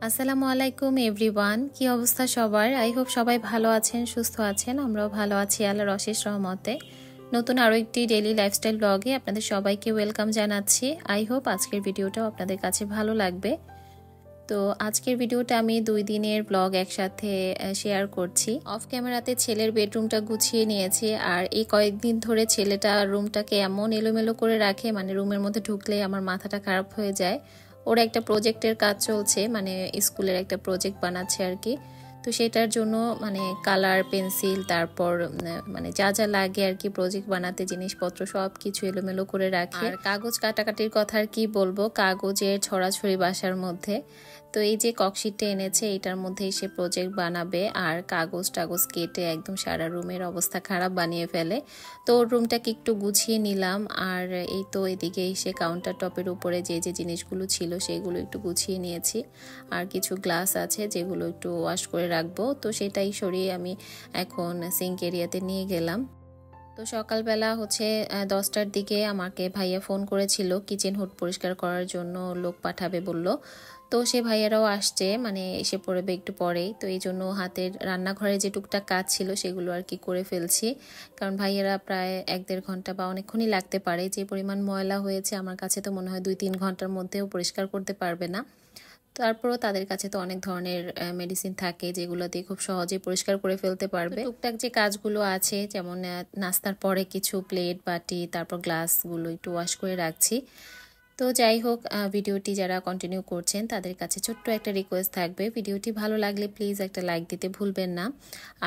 আসসালামু আলাইকুম এভরিওয়ান, কি অবস্থা সবার? আই হোপ সবাই ভালো আছেন, সুস্থ আছেন। আমরাও ভালো আছি আল্লাহর অশেষ রহমতে। নতুন আরও একটি ডেইলি লাইফস্টাইল ব্লগে আপনাদের সবাইকে ওয়েলকাম জানাচ্ছি। আই হোপ আজকের ভিডিওটাও আপনাদের কাছে ভালো লাগবে। তো আজকের ভিডিওটা আমি 2 দিনের ব্লগ একসাথে শেয়ার করছি। অফ ক্যামেরাতে ছেলের বেডরুমটা গুছিয়ে নিয়েছি, আর এই কয়েকদিন ধরে ছেলেটা রুমটাকে এমন এলোমেলো করে রাখে, মানে রুমের মধ্যে ঢুকলে আমার মাথাটা খারাপ হয়ে যায়। ওর একটা প্রজেক্টের কাজ চলছে, মানে স্কুলের একটা প্রজেক্ট বানাচ্ছে আর কি। তো সেটার জন্য মানে কালার পেন্সিল, তারপর মানে যা যা লাগে আর কি প্রজেক্ট বানাতে জিনিসপত্র সব কিছু এলোমেলো করে রাখে। আর কাগজ কাটাকাটির কথা আর কি বলবো, কাগজের ছড়াছড়ি বাসার মধ্যে। তো এই যে ককশিটটা এনেছে, এটার মধ্যে সে প্রজেক্ট বানাবে, আর কাগজ টাগজ কেটে একদম সারা রুমের অবস্থা খারাপ বানিয়ে ফেলে। তো ওর রুমটাকে একটু গুছিয়ে নিলাম, আর এই তো এদিকে এসে কাউন্টার টপের উপরে যে যে জিনিসগুলো ছিল সেগুলো একটু গুছিয়ে নিয়েছি। আর কিছু গ্লাস আছে যেগুলো একটু ওয়াশ করে রাখবো, তো সেটাই সরিয়ে আমি এখন সিঙ্ক এরিয়াতে নিয়ে গেলাম। তো সকালবেলা হচ্ছে 10টার দিকে আমাকে ভাইয়া ফোন করেছিল কিচেন হুড পরিষ্কার করার জন্য লোক পাঠাবে বলল। তো সে ভাইয়ারাও আসছে, মানে এসে পড়বে একটু পরেই। তো এই জন্য হাতের রান্নাঘরে যে টুকটাক কাজ ছিল সেগুলো আর কি করে ফেলছি, কারণ ভাইয়ারা প্রায় 1-1.5 ঘন্টা বা অনেকক্ষণই লাগতে পারে। যে পরিমাণ ময়লা হয়েছে আমার কাছে তো মনে হয় 2-3 ঘন্টার মধ্যেও পরিষ্কার করতে পারবে না। তারপরও তাদের কাছে তো অনেক ধরনের মেডিসিন থাকে যেগুলো দিয়ে খুব সহজে পরিষ্কার করে ফেলতে পারবে। টুকটাক যে কাজগুলো আছে, যেমন নাস্তার পরে কিছু প্লেট বাটি তারপর গ্লাসগুলো একটু ওয়াশ করে রাখছি। তো যাই হোক, ভিডিওটি যারা কন্টিনিউ করছেন তাদের কাছে ছোট্ট একটা রিকোয়েস্ট থাকবে, ভিডিওটি ভালো লাগলে প্লিজ একটা লাইক দিতে ভুলবেন না।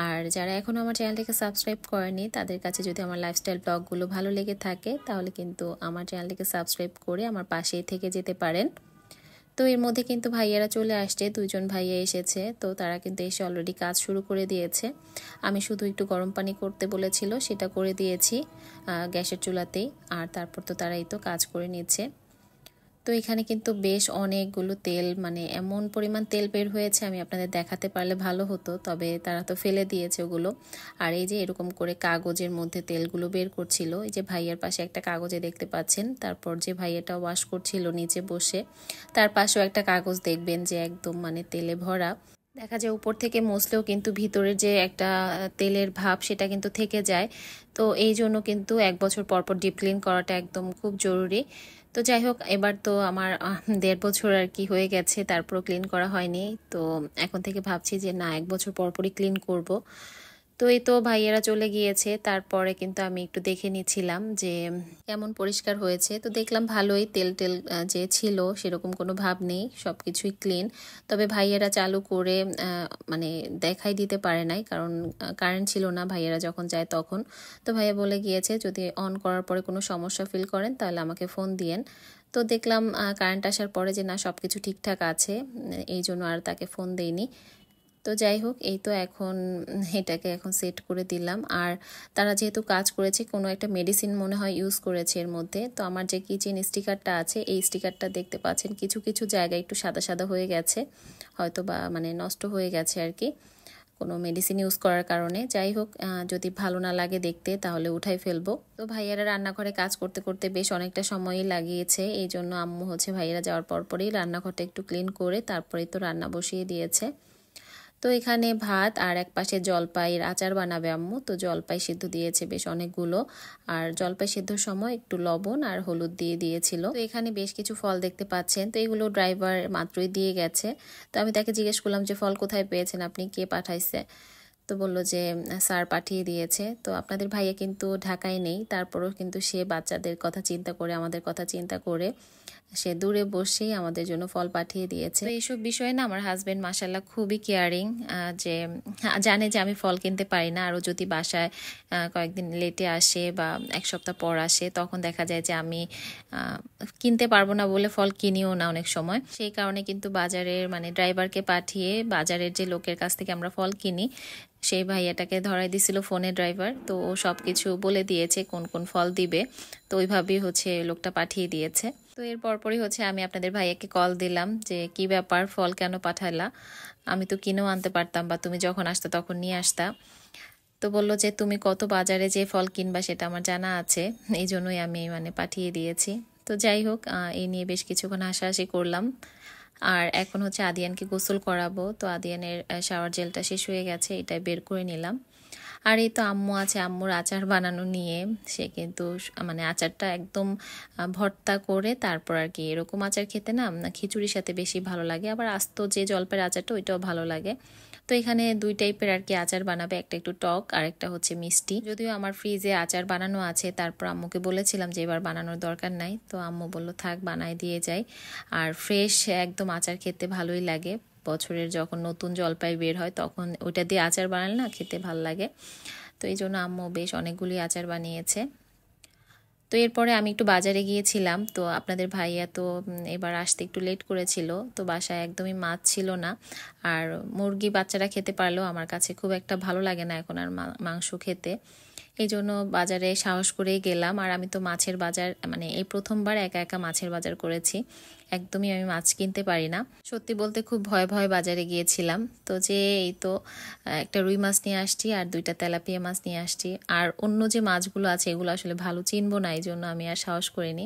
আর যারা এখনও আমার চ্যানেলটিকে সাবস্ক্রাইব করেনি তাদের কাছে যদি আমার লাইফস্টাইল ব্লগগুলো ভালো লেগে থাকে তাহলে কিন্তু আমার চ্যানেলটিকে সাবস্ক্রাইব করে আমার পাশেই থেকে যেতে পারেন। তো এর মধ্যে কিন্তু ভাইয়ারা চলে আসছে, 2জন ভাইয়া এসেছে। তো তারা কিন্তু এসে অলরেডি কাজ শুরু করে দিয়েছে। আমি শুধু একটু গরম পানি করতে বলেছিল, সেটা করে দিয়েছি গ্যাসের চুলাতেই। আর তারপর তো তারাই তো কাজ করে নিচ্ছে। তো এখানে কিন্তু বেশ অনেকগুলো তেল, মানে এমন পরিমাণ তেল বের হয়েছে, আমি আপনাদের দেখাতে পারলে ভালো হতো, তবে তারা তো ফেলে দিয়েছে ওগুলো। আর এই যে এরকম করে কাগজের মধ্যে তেলগুলো বের করছিল। এই যে ভাইয়ার পাশে একটা কাগজে দেখতে পাচ্ছেন, তারপর যে ভাইয়াটা ওয়াশ করছিল নিচে বসে, তার পাশেও একটা কাগজ দেখবেন যে একদম মানে তেলে ভরা। দেখা যায় উপর থেকে মুছলেও কিন্তু ভিতরের যে একটা তেলের ভাব সেটা কিন্তু থেকে যায়। তো এই জন্য কিন্তু 1 বছর পর পর ডিপ ক্লিন করাটা একদম খুব জরুরি। তো যাই হোক, এবার তো আমার 1.5 বছর আর কি হয়ে গেছে, তারপরও ক্লিন করা হয়নি। তো এখন থেকে ভাবছি যে না, 1 বছর পর পরই ক্লিন করব। তো এই তো ভাইয়েরা চলে গিয়েছে, তারপরে কিন্তু আমি একটু দেখে নিচ্ছিলাম যে কেমন পরিষ্কার হয়েছে। তো দেখলাম ভালোই, তেল টেল যে ছিল সেরকম কোনো ভাব নেই, সব কিছুই ক্লিন। তবে ভাইয়েরা চালু করে মানে দেখাই দিতে পারে নাই, কারণ কারেন্ট ছিল না ভাইয়েরা যখন যায় তখন। তো ভাইয়া বলে গিয়েছে যদি অন করার পরে কোনো সমস্যা ফিল করেন তাহলে আমাকে ফোন দিয়েন। তো দেখলাম কারেন্ট আসার পরে যে না, সব কিছু ঠিকঠাক আছে, এই জন্য আর তাকে ফোন দেইনি। তো যাই হোক, এই তো এখন এটাকে এখন সেট করে দিলাম। আর তারা যেহেতু কাজ করেছে, কোনো একটা মেডিসিন মনে হয় ইউজ করেছে এর মধ্যে। তো আমার যে কিচেন স্টিকারটা আছে, এই স্টিকারটা দেখতে পাচ্ছেন কিছু কিছু জায়গায় একটু সাদা সাদা হয়ে গেছে, হয়তো বা মানে নষ্ট হয়ে গেছে আর কি কোনো মেডিসিন ইউজ করার কারণে। যাই হোক, যদি ভালো না লাগে দেখতে তাহলে উঠাই ফেলবো। তো ভাইয়ারা রান্নাঘরে কাজ করতে করতে বেশ অনেকটা সময়ই লাগিয়েছে, এই জন্য আম্মু হচ্ছে ভাইয়ারা যাওয়ার পরপরই রান্নাঘরটা একটু ক্লিন করে তারপরেই তো রান্না বসিয়ে দিয়েছে। তো এখানে ভাত, আর এক পাশে জলপাইয়ের আচার বানাবে আম্মু। তো জলপাই সিদ্ধ দিয়েছে বেশ অনেকগুলো, আর জলপাই সিদ্ধর সময় একটু লবণ আর হলুদ দিয়ে দিয়েছিল। তো এখানে বেশ কিছু ফল দেখতে পাচ্ছেন, তো এগুলো ড্রাইভার মাত্রই দিয়ে গেছে। তো আমি তাকে জিজ্ঞেস করলাম যে ফল কোথায় পেয়েছেন আপনি, কে পাঠাইছে? তো বলল যে স্যার পাঠিয়ে দিয়েছে। তো আপনাদের ভাইয়া কিন্তু ঢাকায় নেই, তারপরও কিন্তু সে বাচ্চাদের কথা চিন্তা করে, আমাদের কথা চিন্তা করে সে দূরে বসেই আমাদের জন্য ফল পাঠিয়ে দিয়েছে। তো এইসব বিষয়ে না আমার হাজবেন্ড মাশাল্লাহ খুবই কেয়ারিং, যে জানে যে আমি ফল কিনতে পারি না। আরও যদি বাসায় কয়েকদিন লেটে আসে বা 1 সপ্তাহ পর আসে, তখন দেখা যায় যে আমি কিনতে পারবো না বলে ফল কিনিও না অনেক সময়। সেই কারণে কিন্তু বাজারের মানে ড্রাইভারকে পাঠিয়ে বাজারের যে লোকের কাছ থেকে আমরা ফল কিনি, সেই ভাইয়াটাকে ধরাই দিছিল ফোনে ড্রাইভার। তো ও সব কিছু বলে দিয়েছে কোন কোন ফল দিবে, তো ওইভাবেই হচ্ছে লোকটা পাঠিয়ে দিয়েছে। তো এর পরপরই হচ্ছে আমি আপনাদের ভাইয়াকে কল দিলাম যে কি ব্যাপার, ফল কেন পাঠালা, আমি তো কিনেও আনতে পারতাম, বা তুমি যখন আসতা তখন নিয়ে আসতা। তো বলল যে তুমি কত বাজারে যে ফল কিনবা সেটা আমার জানা আছে, এই জন্যই আমি মানে পাঠিয়ে দিয়েছি। তো যাই হোক, এই নিয়ে বেশ কিছুক্ষণ হাসাহাসি করলাম। আর এখন হচ্ছে আদিয়ানকে গোসল করাবো। তো আদিয়ানের শাওয়ার জেলটা শেষ হয়ে গেছে, এটাই বের করে নিলাম। আর এই তো আম্মু আছে, আম্মুর আচার বানানো নিয়ে। সে কিন্তু মানে আচারটা একদম ভর্তা করে তারপর আর কি, এরকম আচার খেতে না খিচুড়ির সাথে বেশি ভালো লাগে, আবার আস্ত যে জলপাইয়ের আচারটা ওইটাও ভালো লাগে। তো এখানে দুই টাইপের আর কি আচার বানাবে, একটা একটু টক আর একটা হচ্ছে মিষ্টি। যদিও আমার ফ্রিজে আচার বানানো আছে, তারপর আম্মুকে বলেছিলাম যে এবার বানানোর দরকার নাই, তো আম্মু বলল থাক বানাই দিয়ে যাই। আর ফ্রেশ একদম আচার খেতে ভালোই লাগে, বছরের যখন নতুন জলপাই বের হয় তখন ওইটা দিয়ে আচার বানালে না খেতে ভাল লাগে। তো এই জন্য আম্মু বেশ অনেকগুলি আচার বানিয়েছে। তো এরপরে আমি একটু বাজারে গিয়েছিলাম, তো আপনাদের ভাইয়া তো এবার আসতে একটু লেট করেছিল, তো বাসায় একদমই মাছ ছিল না। আর মুরগি বাচ্চারা খেতে পারলেও আমার কাছে খুব একটা ভালো লাগে না এখন আর মাংস খেতে। এই জন্য বাজারে সাহস করেই গেলাম। আর আমি তো মাছের বাজার মানে এই প্রথমবার একা একা মাছের বাজার করেছি, একদমই আমি মাছ কিনতে পারি না। সত্যি বলতে খুব ভয়ে ভয়ে বাজারে গিয়েছিলাম। তো যে এই তো একটা রুই মাছ নিয়ে আসছি আর দুইটা তেলাপিয়া মাছ নিয়ে আসছি। আর অন্য যে মাছগুলো আছে এগুলো আসলে ভালো চিনবো না, এই জন্য আমি আর সাহস করিনি।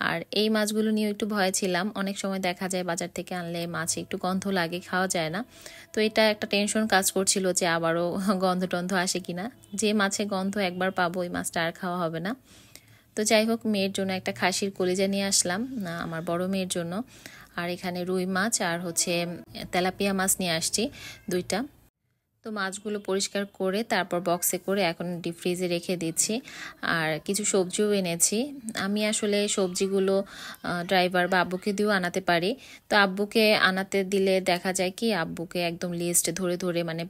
আর এই মাছগুলো নিয়ে একটু ভয় ছিলাম, অনেক সময় দেখা যায় বাজার থেকে আনলে মাছ একটু গন্ধ লাগে, খাওয়া যায় না। তো এটা একটা টেনশন কাজ করছিল যে আবারও গন্ধ টন্ধ আসে কিনা। যে মাছে গন্ধ একবার পাবো ওই মাছটা আর খাওয়া হবে না। তো যাই হোক, মেয়ের জন্য একটা খাসির কলিজা নিয়ে আসলাম, আমার বড় মেয়ের জন্য। আর এখানে রুই মাছ আর হচ্ছে তেলাপিয়া মাছ নিয়ে আসছি দুইটা। তো মাছগুলো পরিষ্কার করে তারপর বক্সে করে এখন ডিপ ফ্রিজে রেখে দিচ্ছি। আর কিছু সবজিও এনেছি। আমি আসলে সবজিগুলো ড্রাইভার বা আব্বুকে দিয়েও আনাতে পারি। তো আব্বুকে আনাতে দিলে দেখা যায় কি আব্বুকে একদম লিস্ট ধরে ধরে মানে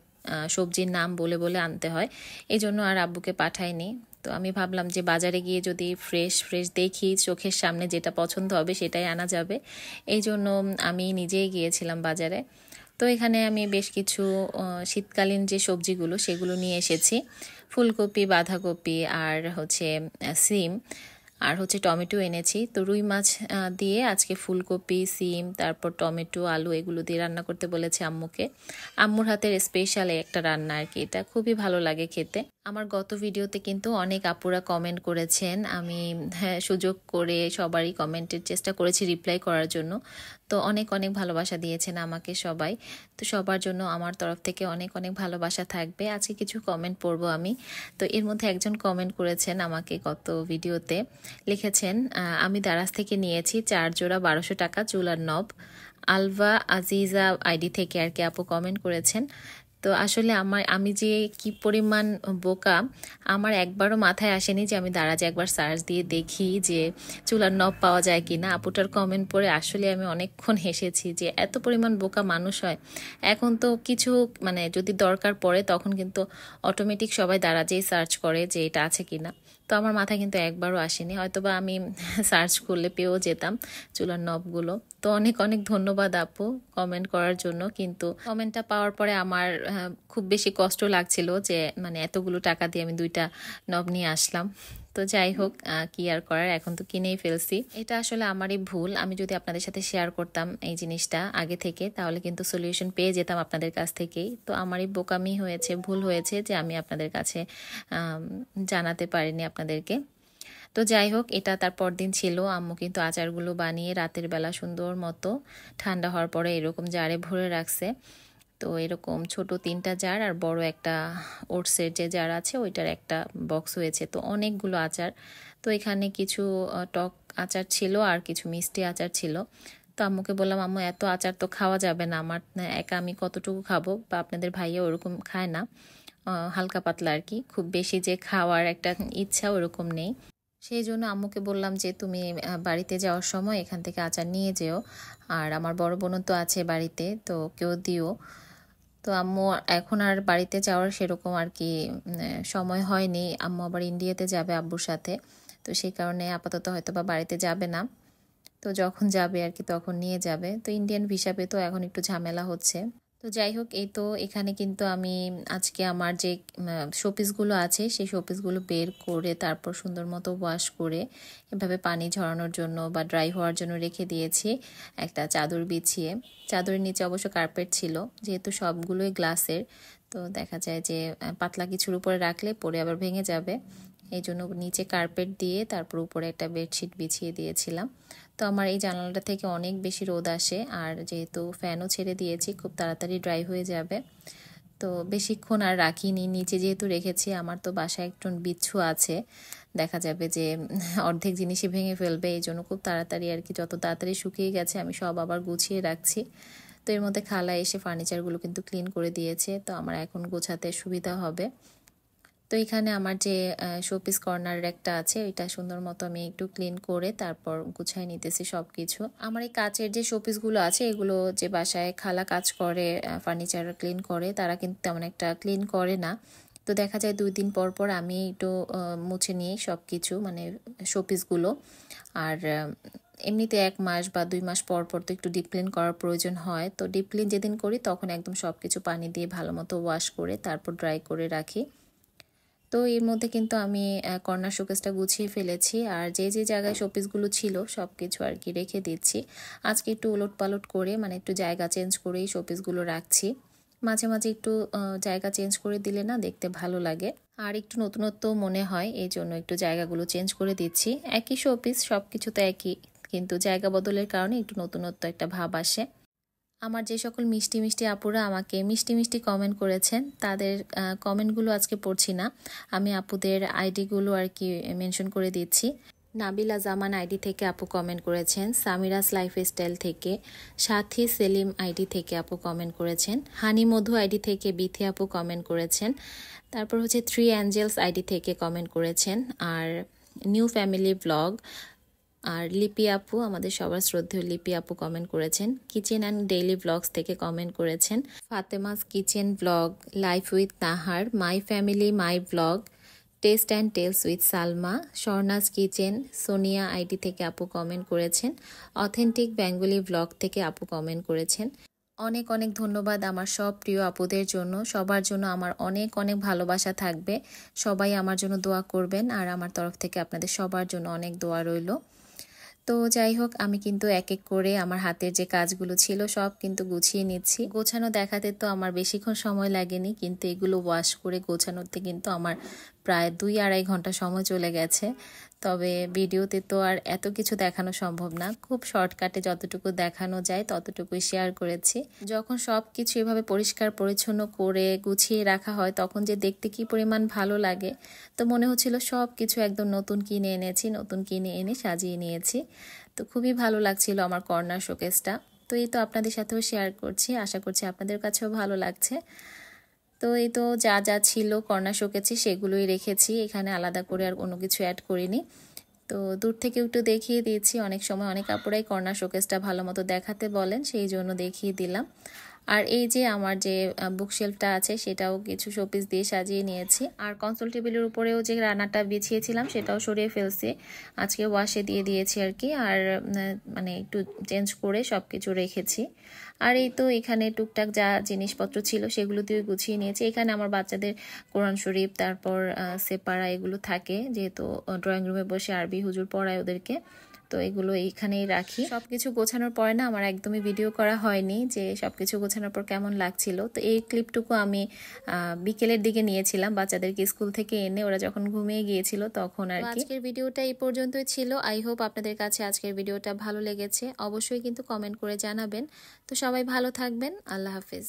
সবজির নাম বলে বলে আনতে হয়, এই জন্য আর আব্বুকে পাঠাইনি। তো আমি ভাবলাম যে বাজারে গিয়ে যদি ফ্রেশ ফ্রেশ দেখি, চোখের সামনে যেটা পছন্দ হবে সেটাই আনা যাবে, এই জন্য আমি নিজেই গিয়েছিলাম বাজারে। তো এখানে আমি বেশ কিছু শীতকালীন যে সবজিগুলো সেগুলো নিয়ে এসেছি, ফুলকপি, বাঁধাকপি আর হচ্ছে সিম আর হচ্ছে টমেটো এনেছি। তো রুই মাছ দিয়ে আজকে ফুলকপি, সিম, তারপর টমেটো, আলু এগুলো দিয়ে রান্না করতে বলেছে আম্মুকে। আম্মুর হাতের স্পেশাল একটা রান্না আর কি, এটা খুবই ভালো লাগে খেতে। আমার গত ভিডিওতে কিন্তু অনেক আপুরা কমেন্ট করেছেন, আমি সুযোগ করে সবারই কমেন্টের চেষ্টা করেছি রিপ্লাই করার জন্য। তো অনেক অনেক ভালোবাসা দিয়েছেন আমাকে সবাই। তো সবার জন্য আমার তরফ থেকে অনেক অনেক ভালোবাসা থাকবে। আজকে কিছু কমেন্ট পড়বো আমি। তো এর মধ্যে একজন কমেন্ট করেছেন আমাকে গত ভিডিওতে, লিখেছেন আমি দারাজ থেকে নিয়েছি 4 জোড়া 1200 টাকা চুলার নব। আলভা আজিজা আইডি থেকে আর কি আপু কমেন্ট করেছেন। তো আসলে আমি যে কি পরিমাণ বোকা, আমার একবারও মাথায় আসেনি যে আমি দারাজে একবার সার্চ দিয়ে দেখি যে চুলার নব পাওয়া যায় কিনা। আপুটার কমেন্ট পড়ে আসলে আমি অনেকক্ষণ হেসেছি যে এত পরিমাণ বোকা মানুষ হয়। এখন তো কিছু মানে যদি দরকার পড়ে তখন কিন্তু অটোমেটিক সবাই দারাজেই সার্চ করে যে এটা আছে কিনা। তো আমার মাথায় কিন্তু একবারও আসেনি, হয়তোবা আমি সার্চ করলে পেয়েও যেতাম চুলার নবগুলো। তো অনেক অনেক ধন্যবাদ আপু কমেন্ট করার জন্য, কিন্তু কমেন্টটা পাওয়ার পরে আমার খুব বেশি কষ্ট লাগছিল যে মানে এতগুলো টাকা দিয়ে আমি দুইটা নব নিয়ে আসলাম। তো যাই হোক, কি আর করার, এখন তো কিনেই ফেলছি। এটা আসলে আমারই ভুল, আমি যদি আপনাদের সাথে শেয়ার করতাম এই জিনিসটা আগে থেকে তাহলে কিন্তু সলিউশন পেয়ে যেতাম আপনাদের কাছ থেকেই। তো আমারই বোকামি হয়েছে, ভুল হয়েছে যে আমি আপনাদের কাছে জানাতে পারিনি আপনাদেরকে। তো যাই হোক, এটা তার পরদিন ছিল। আম্মু কিন্তু আচারগুলো বানিয়ে রাতের বেলা সুন্দর মতো ঠান্ডা হওয়ার পরে এরকম জারে ভরে রাখছে। তো এরকম ছোট 3টা জার আর বড় একটা ওটসের যে জার আছে ওইটার একটা বক্স হয়েছে। তো অনেকগুলো আচার। তো এখানে কিছু টক আচার ছিল আর কিছু মিষ্টি আচার ছিল। তো আম্মুকে বললাম আম্মু এত আচার তো খাওয়া যাবে না, আমার একা আমি কতটুকু খাবো, বা আপনাদের ভাইয়া ওরকম খায় না, হালকা পাতলা আর কি, খুব বেশি যে খাওয়ার একটা ইচ্ছা ওরকম নেই। সেই জন্য আম্মুকে বললাম যে তুমি বাড়িতে যাওয়ার সময় এখান থেকে আচার নিয়ে যেও, আর আমার বড় বোনও তো আছে বাড়িতে, তো কেউ দিও। তো আম্মু এখন আর বাড়িতে যাওয়ার সেরকম আর কি সময় হয়নি, আম্মু আবার ইন্ডিয়াতে যাবে আব্বুর সাথে। তো সেই কারণে আপাতত হয়তো বা বাড়িতে যাবে না, তো যখন যাবে আর কি তখন নিয়ে যাবে। তো ইন্ডিয়ান ভিসা পেতে এখন একটু ঝামেলা হচ্ছে। তো যাই হোক, এই তো এখানে কিন্তু আমি আজকে আমার যে শোপিসগুলো আছে সেই শোপিসগুলো বের করে তারপর সুন্দর মতো ওয়াশ করে এভাবে পানি ঝরানোর জন্য বা ড্রাই হওয়ার জন্য রেখে দিয়েছি একটা চাদর বিছিয়ে। চাদরের নিচে অবশ্য কার্পেট ছিল, যেহেতু সবগুলোই গ্লাসের, তো দেখা যায় যে পাতলা কিছুর উপরে রাখলে পরে আবার ভেঙে যাবে, এই জন্য নিচে কার্পেট দিয়ে তারপর উপরে একটা বেডশিট বিছিয়ে দিয়েছিলাম। তো আমার এই জানালাটা থেকে অনেক বেশি রোদ আসে, আর যেহেতু ফ্যানও ছেড়ে দিয়েছি খুব তাড়াতাড়ি ড্রাই হয়ে যাবে। তো বেশিক্ষণ আর রাখিনি, নিচে যেহেতু রেখেছি, আমার তো বাসায় একজন বিচ্ছু আছে, দেখা যাবে যে অর্ধেক জিনিসই ভেঙে ফেলবে, এই জন্য খুব তাড়াতাড়ি আর কি, যত তাড়াতাড়ি শুকিয়ে গেছে আমি সব আবার গুছিয়ে রাখছি। তো এর মধ্যে খালা এসে ফার্নিচারগুলো কিন্তু ক্লিন করে দিয়েছে, তো আমার এখন গোছাতে সুবিধা হবে। তো এখানে আমার যে শোপিস কর্নারের একটা আছে, ওইটা সুন্দর মতো আমি একটু ক্লিন করে তারপর গুছাই নিতেছি সব কিছু। আমার এই কাচের যে শোপিসগুলো আছে, এগুলো যে বাসায় খালা কাজ করে, ফার্নিচার ক্লিন করে, তারা কিন্তু তেমন একটা ক্লিন করে না। তো দেখা যায় 2 দিন পর পর আমি একটু মুছে নিই সব কিছু, মানে শোপিসগুলো। আর এমনিতে 1 মাস বা 2 মাস পর পর তো একটু ডিপ ক্লিন করার প্রয়োজন হয়। তো ডিপ ক্লিন যেদিন করি তখন একদম সব কিছু পানি দিয়ে ভালো মতো ওয়াশ করে তারপর ড্রাই করে রাখি। তো এর মধ্যে কিন্তু আমি কর্নার শোকেসটা গুছিয়ে ফেলেছি, আর যে যে জায়গায় শোপিসগুলো ছিল সব কিছু আর কি রেখে দিচ্ছি। আজকে একটু ওলট পালট করে, মানে একটু জায়গা চেঞ্জ করেই শোপিসগুলো রাখছি। মাঝে মাঝে একটু জায়গা চেঞ্জ করে দিলে না দেখতে ভালো লাগে, আর একটু নতুনত্ব মনে হয়, এই জন্য একটু জায়গাগুলো চেঞ্জ করে দিচ্ছি। একই শোপিস, সব কিছু তো একই, কিন্তু জায়গা বদলের কারণে একটু নতুনত্ব একটা ভাব আসে। আমার যে সকল মিষ্টি মিষ্টি আপুরা আমাকে মিষ্টি মিষ্টি কমেন্ট করেছেন, তাদের কমেন্টগুলো আজকে পড়ছি না, আমি আপুদের আইডিগুলো আর কি মেনশন করে দিচ্ছি। নাবিলা জামান আইডি থেকে আপু কমেন্ট করেছেন, সামিরাস লাইফস্টাইল থেকে, সাথী সেলিম আইডি থেকে আপু কমেন্ট করেছেন, হানি মধু আইডি থেকে বিথি আপু কমেন্ট করেছেন, তারপর হচ্ছে 3 অ্যাঞ্জেলস আইডি থেকে কমেন্ট করেছেন, আর নিউ ফ্যামিলি ব্লগ, আর লিপি আপু, আমাদের সবার শ্রদ্ধেয় লিপি আপু কমেন্ট করেছেন। কিচেন অ্যান্ড ডেইলি ব্লগস থেকে কমেন্ট করেছেন, Fatema's kitchen blog, life with Nahar, my family my blog, taste and tales with Salma, Swarna's kitchen, Sonia ID থেকে আপু কমেন্ট করেছেন, অথেন্টিক বেঙ্গলি ব্লগ থেকে আপু কমেন্ট করেছেন। অনেক অনেক ধন্যবাদ আমার সব প্রিয় আপুদের জন্য, সবার জন্য আমার অনেক অনেক ভালোবাসা থাকবে। সবাই আমার জন্য দোয়া করবেন, আর আমার তরফ থেকে আপনাদের সবার জন্য অনেক দোয়া রইল। তো যাই হোক, আমি কিন্তু এক এক করে আমার হাতের যে কাজগুলো ছিল সব কিন্তু গুছিয়ে নিচ্ছি। গোছানো দেখাতে তো আমার বেশিক্ষণ সময় লাগেনি, কিন্তু এগুলো ওয়াশ করে গোছানোতে কিন্তু আমার প্রায় 2-2.5 ঘন্টা সময় চলে গেছে। তবে ভিডিওতে তো আর এত কিছু দেখানো সম্ভব না, খুব শর্টকাটে যতটুকু দেখানো যায় ততটুকুই শেয়ার করেছি। যখন সব কিছু এভাবে পরিষ্কার পরিচ্ছন্ন করে গুছিয়ে রাখা হয়, তখন যে দেখতে কি পরিমাণ ভালো লাগে। তো মনে হচ্ছিল সব কিছু একদম নতুন কিনে এনেছি, নতুন কিনে এনে সাজিয়ে নিয়েছি। তো খুবই ভালো লাগছিল আমার কর্নার শোকেসটা। তো এই তো আপনাদের সাথেও শেয়ার করছি, আশা করছি আপনাদের কাছেও ভালো লাগছে। তো এই তো যা যা ছিল কর্নার শোকেছি সেগুলোই রেখেছি, এখানে আলাদা করে আর কোনো কিছু অ্যাড করিনি। তো দূর থেকে একটু দেখিয়ে দিয়েছি, অনেক সময় অনেক আপুরাই কর্নার শোকেসটা ভালো মতো দেখাতে বলেন, সেই জন্য দেখিয়ে দিলাম। আর এই যে আমার যে বুকশেলফটা আছে সেটাও কিছু শোপিস দিয়ে সাজিয়ে নিয়েছি, আর কনসোল টেবিলের উপরেও যে রান্নাটা বিছিয়েছিলাম সেটাও সরিয়ে ফেলছি, আজকে ওয়াশে দিয়ে দিয়েছি আর কি, আর মানে একটু চেঞ্জ করে সব কিছু রেখেছি। আর এই তো এখানে টুকটাক যা জিনিসপত্র ছিল সেগুলো দিয়ে গুছিয়ে নিয়েছি। এখানে আমার বাচ্চাদের কোরআন শরীফ, তারপর সেপারা, এগুলো থাকে, যেহেতু ড্রয়িং রুমে বসে আরবি হুজুর পড়ায় ওদেরকে, তো এগুলো এইখানেই রাখি। সবকিছু গোছানোর পরে না আমার একদমই ভিডিও করা হয়নি যে সবকিছু গোছানোর পর কেমন লাগছিল। তো এই ক্লিপটুকু আমি বিকেলের দিকে নিয়েছিলাম, বাচ্চাদেরকে স্কুল থেকে এনে ওরা যখন ঘুমিয়ে গিয়েছিল তখন আর কি। আজকের ভিডিওটা এই পর্যন্তই ছিল। আই হোপ আপনাদের কাছে আজকের ভিডিওটা ভালো লেগেছে, অবশ্যই কিন্তু কমেন্ট করে জানাবেন। তো সবাই ভালো থাকবেন, আল্লাহ হাফেজ।